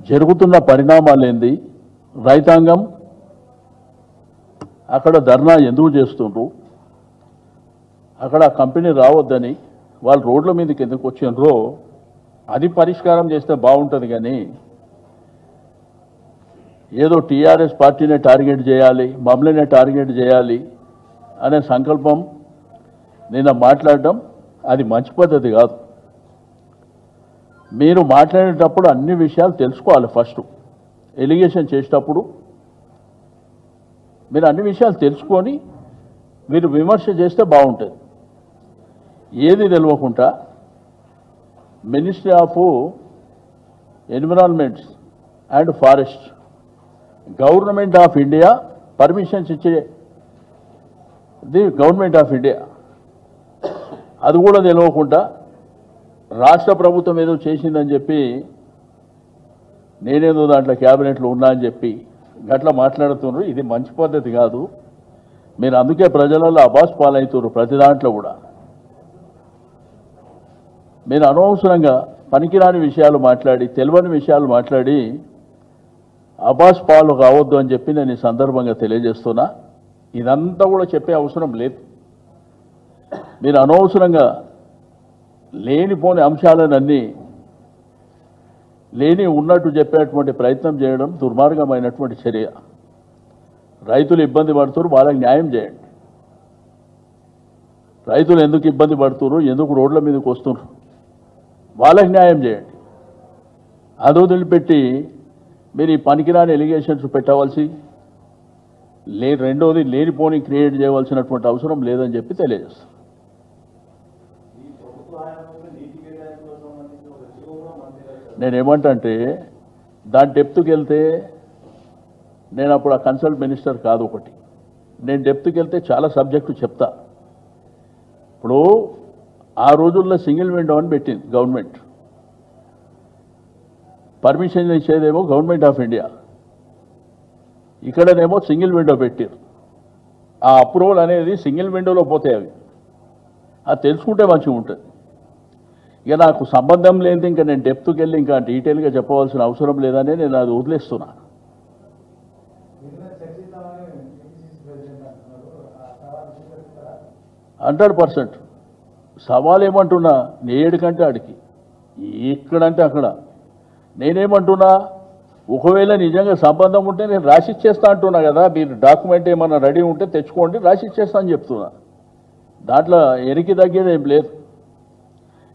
జరుగుతున్న పరిణామాలేంది, రైతాంగం అక్కడ ధర్నా ఎందుకు చేస్తుండ్రు, అక్కడ కంపెనీ రావద్దని వాళ్ళు రోడ్ల మీదకి ఎందుకు వచ్చిండ్రో అది పరిష్కారం చేస్తే బాగుంటుంది. కానీ ఏదో టీఆర్ఎస్ పార్టీనే టార్గెట్ చేయాలి, మమ్మల్నే టార్గెట్ చేయాలి అనే సంకల్పం నిన్న మాట్లాడడం అది మంచి పద్ధతి కాదు. మీరు మాట్లాడేటప్పుడు అన్ని విషయాలు తెలుసుకోవాలి. ఫస్ట్ ఎలిగేషన్ చేసేటప్పుడు మీరు అన్ని విషయాలు తెలుసుకొని మీరు విమర్శ చేస్తే బాగుంటుంది. ఏది తెలియకుండా ministry of environments and forest government of India permissions ఇచ్చే గవర్నమెంట్ ఆఫ్ ఇండియా అది కూడా తెలియకుండా రాష్ట్ర ప్రభుత్వం ఏదో చేసిందని చెప్పి నేనేదో దాంట్లో క్యాబినెట్లో ఉన్నా అని చెప్పి గట్లా మాట్లాడుతున్నారు. ఇది మంచి పద్ధతి కాదు. మీరు అందుకే ప్రజలలో అబాస్ పాలవుతున్నారు. ప్రతి దాంట్లో కూడా మీరు అనవసరంగా పనికిరాని విషయాలు మాట్లాడి తెలియని విషయాలు మాట్లాడి అబాస్ పాలు కావద్దు అని చెప్పి నేను ఈ సందర్భంగా తెలియజేస్తున్నా. ఇదంతా కూడా చెప్పే అవసరం లేదు. మీరు అనవసరంగా లేనిపోని అంశాలనన్నీ లేని ఉన్నట్టు చెప్పేటువంటి ప్రయత్నం చేయడం దుర్మార్గమైనటువంటి చర్య. రైతులు ఇబ్బంది పడుతున్నారు, వాళ్ళకి న్యాయం చేయండి. రైతులు ఎందుకు ఇబ్బంది పడుతున్నారు, ఎందుకు రోడ్ల మీదకి వస్తున్నారు, వాళ్ళకి న్యాయం చేయండి. అది వదిలిపెట్టి మీరు ఈ పనికిరాని ఎలిగేషన్స్ పెట్టవలసి రెండోది లేనిపోని క్రియేట్ చేయవలసినటువంటి అవసరం లేదని చెప్పి తెలియజేస్తాను. నేనేమంటే దాని డెప్త్కి వెళ్తే నేను అప్పుడు ఆ కన్సల్ట్ మినిస్టర్ కాదు. ఒకటి నేను డెప్త్కి వెళ్తే చాలా సబ్జెక్టు చెప్తా. ఇప్పుడు ఆ రోజుల్లో సింగిల్ విండో అని పెట్టింది గవర్నమెంట్. పర్మిషన్ ఇచ్చేదేమో గవర్నమెంట్ ఆఫ్ ఇండియా, ఇక్కడనేమో సింగిల్ విండో పెట్టారు. ఆ అప్రూవల్ అనేది సింగిల్ విండోలో పోతాయి. అవి అది తెలుసుకుంటే మంచిగా ఉంటుంది. ఇక నాకు సంబంధం లేదు, ఇంకా నేను డెప్త్కి వెళ్ళి ఇంకా డీటెయిల్గా చెప్పవలసిన అవసరం లేదని నేను అది వదిలేస్తున్నా. 100% సవాల్ ఏమంటున్నా, నేడు కంటే ఆడికి ఎక్కడంటే అక్కడ. నేనేమంటున్నా, ఒకవేళ నిజంగా సంబంధం ఉంటే నేను రాసిచ్చేస్తా అంటున్నా కదా. మీరు డాక్యుమెంట్ ఏమన్నా రెడీ ఉంటే తెచ్చుకోండి, రాసిచ్చేస్తా అని చెప్తున్నా. దాంట్లో ఎనికి తగ్గేది ఏం లేదు.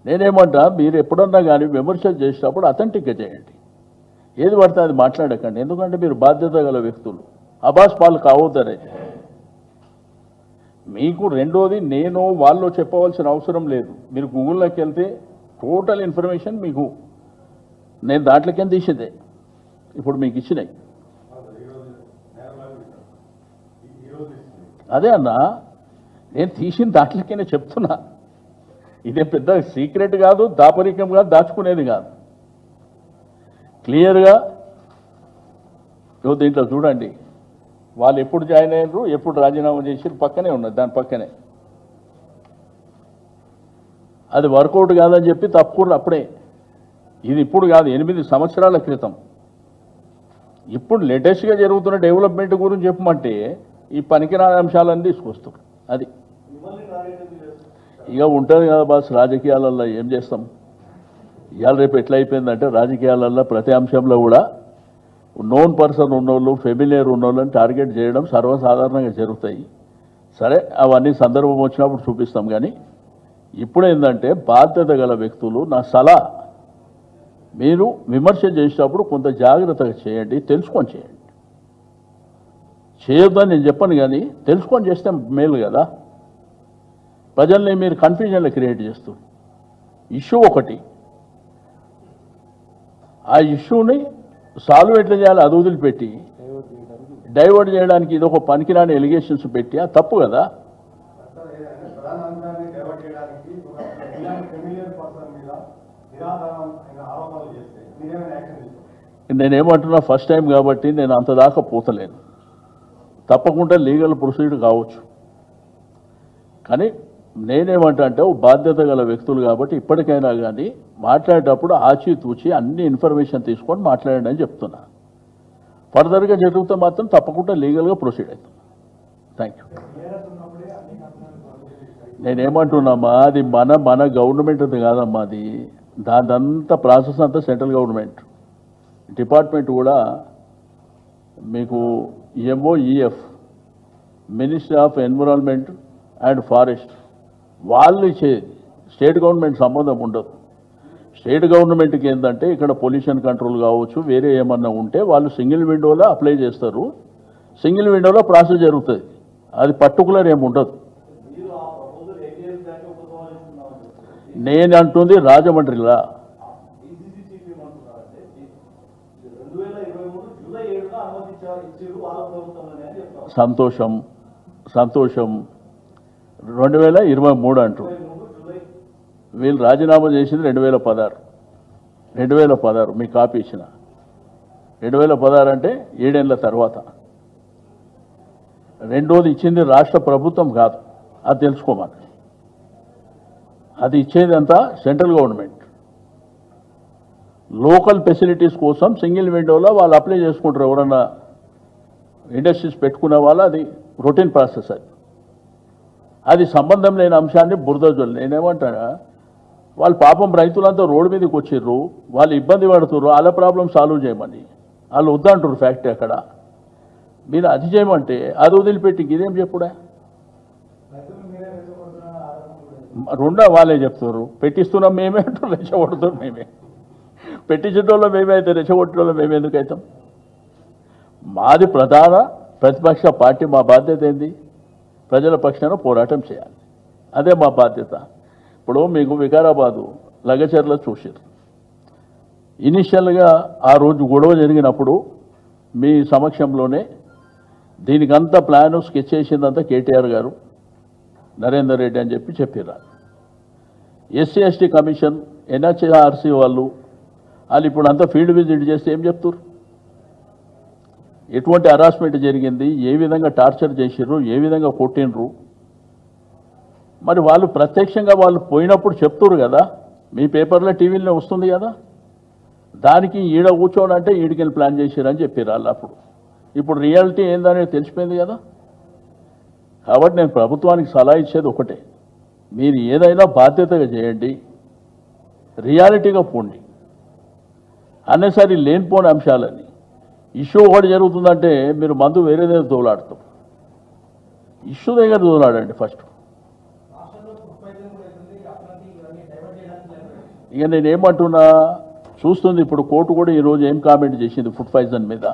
నేనేమంటా, మీరు ఎప్పుడన్నా కానీ విమర్శలు చేసేటప్పుడు అథెంటిక్గా చేయండి. ఏది పడితే అది మాట్లాడకండి. ఎందుకంటే మీరు బాధ్యత గల వ్యక్తులు. అబాస్ పాలు కావద్దనే మీకు. రెండోది, నేను వాళ్ళు చెప్పవలసిన అవసరం లేదు. మీరు గూగుల్లోకి వెళ్తే టోటల్ ఇన్ఫర్మేషన్ మీకు నేను దాంట్లోకేం తీసేదే ఇప్పుడు మీకు ఇచ్చినాయి. అదే అన్నా, నేను తీసిన దాంట్లోకే చెప్తున్నా. ఇదే పెద్ద సీక్రెట్ కాదు, దాపరికం కాదు, దాచుకునేది కాదు. క్లియర్గా దీంట్లో చూడండి, వాళ్ళు ఎప్పుడు జాయిన్ అయ్యారు, ఎప్పుడు రాజీనామా చేసారు, పక్కనే ఉన్నది. దాని పక్కనే అది వర్కౌట్ కాదని చెప్పి తప్పుకున్నారు అప్పుడే. ఇది ఇప్పుడు కాదు, 8 సంవత్సరాల క్రితం. ఇప్పుడు లేటెస్ట్గా జరుగుతున్న డెవలప్మెంట్ గురించి చెప్పమంటే ఈ పనికిరాని అంశాలన్నీ తీసుకొస్తారు. అది ఇక ఉంటుంది కదా బాస్. రాజకీయాలలో ఏం చేస్తాం? ఇవాళ రేపు ఎట్లా అయిపోయిందంటే రాజకీయాలలో ప్రతి అంశంలో కూడా నోన్ పర్సన్ ఉన్నోళ్ళు, ఫెమిలియర్ ఉన్నోళ్ళని టార్గెట్ చేయడం సర్వసాధారణంగా జరుగుతాయి. సరే, అవన్నీ సందర్భం వచ్చినప్పుడు చూపిస్తాం. కానీ ఇప్పుడు ఏంటంటే బాధ్యత గల వ్యక్తులు, నా సలహా, మీరు విమర్శ చేసేటప్పుడు కొంత జాగ్రత్తగా చేయండి, తెలుసుకొని చేయండి. చేయొద్దని నేను చెప్పను, కానీ తెలుసుకొని చేస్తే మేలు కదా. ప్రజల్ని మీరు కన్ఫ్యూజన్లో క్రియేట్ చేస్తారు. ఇష్యూ ఒకటి, ఆ ఇష్యూని సాల్వ్ ఎట్లా చేయాలి అది వదిలిపెట్టి డైవర్ట్ చేయడానికి ఇది ఒక పనికిరాని ఎలిగేషన్స్ పెట్టి అది తప్పు కదా. నేనేమంటున్నా, ఫస్ట్ టైం కాబట్టి నేను అంత దాకా పోతలేను. తప్పకుండా లీగల్ ప్రొసీడ్ కావచ్చు, కానీ నేనేమంటా అంటే బాధ్యత గల వ్యక్తులు కాబట్టి ఇప్పటికైనా కానీ మాట్లాడేటప్పుడు ఆచితూచి అన్ని ఇన్ఫర్మేషన్ తీసుకొని మాట్లాడండి అని చెప్తున్నా. ఫర్దర్గా జరిగితే మాత్రం తప్పకుండా లీగల్గా ప్రొసీడ్ అవుతాం. Thank you. నేనేమంటున్నామా, అది మన గవర్నమెంట్ అది కాదమ్మా, అది దాదంతా ప్రాసెస్ అంతా సెంట్రల్ గవర్నమెంట్ డిపార్ట్మెంట్ కూడా మీకు MoEF ministry of environment and forest వాళ్ళు ఇచ్చేది, స్టేట్ గవర్నమెంట్ సంబంధం ఉండదు. స్టేట్ గవర్నమెంట్కి ఏంటంటే ఇక్కడ పొల్యూషన్ కంట్రోల్ కావచ్చు, వేరే ఏమన్నా ఉంటే వాళ్ళు సింగిల్ విండోలో అప్లై చేస్తారు, సింగిల్ విండోలో ప్రాసెస్ జరుగుతుంది. అది పర్టికులర్ ఏమి ఉండదు. నేను అంటుంది రాజమండ్రిలా సంతోషం 2023 అంటారు. వీళ్ళు రాజీనామా చేసింది 2016 మీ కాపీ ఇచ్చిన 2016 అంటే 7 ఏళ్ల తర్వాత. రెండోది ఇచ్చింది రాష్ట్ర ప్రభుత్వం కాదు, అది తెలుసుకోమని. అది ఇచ్చేది అంతా సెంట్రల్ గవర్నమెంట్. లోకల్ ఫెసిలిటీస్ కోసం సింగిల్ విండోలో వాళ్ళు అప్లై చేసుకుంటారు. ఎవరన్నా ఇండస్ట్రీస్ పెట్టుకునే వాళ్ళు, అది రొటీన్ ప్రాసెస్. అది సంబంధం లేని అంశాన్ని బురదజల్లు. నేనేమంటానా, వాళ్ళు పాపం రైతులంతా రోడ్డు మీదకి వచ్చిర్రు, వాళ్ళు ఇబ్బంది పడుతుర్రు, వాళ్ళ ప్రాబ్లం సాల్వ్ చేయమని వాళ్ళు వద్దంటారు ఫ్యాక్టరీ. అక్కడ మీరు అది చేయమంటే అది వదిలిపెట్టి ఇదేం చెప్పుడా? రెండో వాళ్ళే చెప్తారు, పెట్టిస్తున్నాం మేమే అంటారు, రెచ్చగొడుతున్నాం మేమే. పెట్టించడంలో మేమే అయితే రెచ్చగొట్టడంలో మేము ఎందుకు అవుతాం? మాది ప్రధాన ప్రతిపక్ష పార్టీ, మా బాధ్యత ఏంది? ప్రజల పక్షాన పోరాటం చేయాలి, అదే మా బాధ్యత. ఇప్పుడు మీకు వికారాబాదు లగచర్ల చూసారు. ఇనిషియల్గా ఆ రోజు గొడవ జరిగినప్పుడు మీ సమక్షంలోనే దీనికంతా ప్లాను స్కెచ్ చేసిందంతా కేటీఆర్ గారు, నరేందర్ రెడ్డి అని చెప్పారు. ఎస్సీ ఎస్టీ కమిషన్, ఎన్హెచ్ఆర్సీ వాళ్ళు ఇప్పుడు అంతా ఫీల్డ్ విజిట్ చేస్తే ఏం చెప్తారు? ఎటువంటి హరాస్మెంట్ జరిగింది, ఏ విధంగా టార్చర్ చేసిర్రు, ఏ విధంగా కొట్టినరు, మరి వాళ్ళు ప్రత్యక్షంగా వాళ్ళు పోయినప్పుడు చెప్తురు కదా, మీ పేపర్లో టీవీలో వస్తుంది కదా. దానికి ఈడ కూర్చోడంటే ఈడికెళ్ళి ప్లాన్ చేశారని చెప్పారు వాళ్ళు అప్పుడు. ఇప్పుడు రియాలిటీ ఏందనేది తెలిసిపోయింది కదా. కాబట్టి నేను ప్రభుత్వానికి సలహా ఇచ్చేది ఒకటే, మీరు ఏదైనా బాధ్యతగా చేయండి, రియాలిటీగా పోండి. అన్నెసరి లేనిపోని అంశాలని ఇష్యూ ఒకటి జరుగుతుందంటే మీరు మందు వేరే దగ్గర తోలాడతాం. ఇష్యూ దగ్గర తోలాడండి ఫస్ట్. ఇక నేనేమంటున్నా చూస్తుంది, ఇప్పుడు కోర్టు కూడా ఈరోజు ఏం కామెంట్ చేసింది ఫుడ్ పాయిజన్ మీద.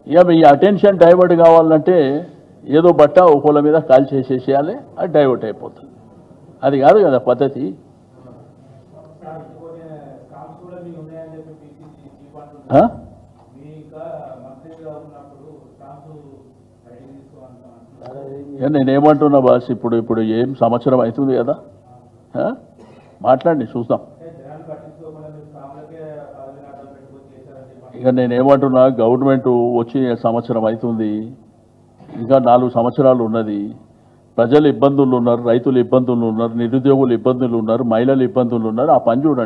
ఇక మీ అటెన్షన్ డైవర్ట్ కావాలంటే ఏదో బట్ట ఒకళ్ళ మీద కాల్ చేసేసేయాలి, అది డైవర్ట్ అయిపోతుంది. అది కాదు కదా పద్ధతి. నేనేమంటున్నా బాస్, ఇప్పుడు ఏం సంవత్సరం అవుతుంది కదా, మాట్లాడి చూద్దాం. ఇక నేనేమంటున్నా, గవర్నమెంట్ వచ్చి సంవత్సరం అవుతుంది, ఇంకా 4 సంవత్సరాలు ఉన్నది. ప్రజలు ఇబ్బందులు ఉన్నారు, రైతులు ఇబ్బందులు ఉన్నారు, నిరుద్యోగులు ఇబ్బందులు ఉన్నారు, మహిళలు ఇబ్బందులు ఉన్నారు. ఆ పని చూడండి.